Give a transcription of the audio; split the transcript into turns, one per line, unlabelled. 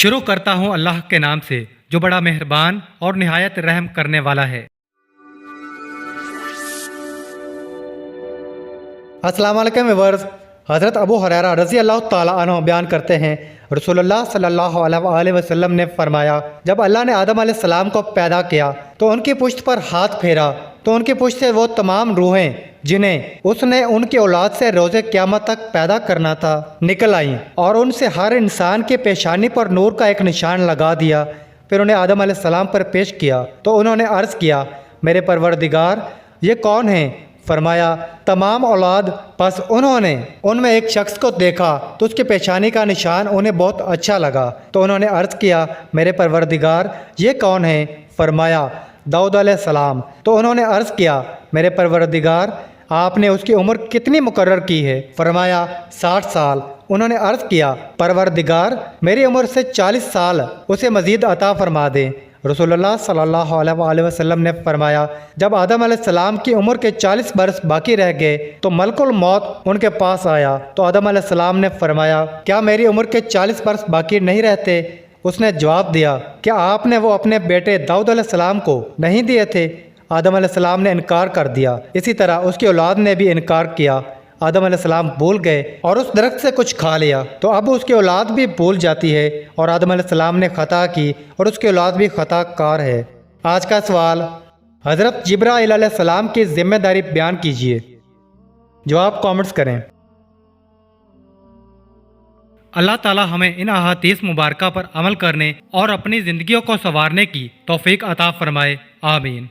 شروع کرتا ہوں اللہ کے نام سے جو بڑا مہربان اور نہایت رحم کرنے والا ہے۔
السلام علیکم ویورز۔ حضرت ابو ہریرہ رضی اللہ تعالیٰ عنہ بیان کرتے ہیں، رسول اللہ صلی اللہ علیہ وآلہ وسلم نے فرمایا، جب اللہ نے آدم علیہ السلام کو پیدا کیا تو ان کی پشت پر ہاتھ پھیرا تو ان کی پشت سے وہ تمام روحیں جنہیں اس نے ان کی اولاد سے روز قیامت تک پیدا کرنا تھا نکل آئیں، اور ان سے ہر انسان کی پیشانی پر نور کا ایک نشان لگا دیا۔ پھر انہیں آدم علیہ السلام پر پیش کیا تو انہوں نے عرض کیا، میرے پروردگار یہ کون ہیں؟ فرمایا، تمام اولاد۔ پس انہوں نے ان میں ایک شخص کو دیکھا تو اس کی پیشانی کا نشان انہیں بہت اچھا لگا تو انہوں نے عرض کیا، میرے پروردگار یہ کون ہیں؟ فرمایا، داؤد علیہ السلام۔ تو انہوں نے عرض کیا، میرے پروردگار آپ نے اس کی عمر کتنی مقرر کی ہے؟ فرمایا، 60 سال۔ انہوں نے عرض کیا، پروردگار میری عمر سے 40 سال اسے مزید عطا فرما دیں۔ رسول اللہ صلی اللہ علیہ وآلہ وسلم نے فرمایا، جب آدم علیہ السلام کی عمر کے 40 برس باقی رہ گئے تو ملک الموت ان کے پاس آیا تو آدم علیہ السلام نے فرمایا، کیا میری عمر کے 40 برس باقی نہیں رہتے؟ اس نے جواب دیا، کیا آپ نے وہ اپنے بیٹے داؤد علیہ السلام کو نہیں دیے تھے؟ آدم علیہ السلام نے انکار کر دیا۔ اسی طرح اس کی اولاد نے بھی انکار کیا۔ آدم علیہ السلام بھول گئے اور اس درخت سے کچھ کھا لیا تو اب اس کی اولاد بھی بھول جاتی ہے، اور آدم علیہ السلام نے خطا کی اور اس کی اولاد بھی خطا کار ہے۔ آج کا سوال، حضرت جبرائیل علیہ السلام کی ذمہ داری بیان کیجیے۔ جواب کامنٹس کریں۔
اللہ تعالی ہمیں ان احادیث مبارکہ پر عمل کرنے اور اپنی زندگیوں کو سنوارنے کی توفیق عطا فرمائے، آمین۔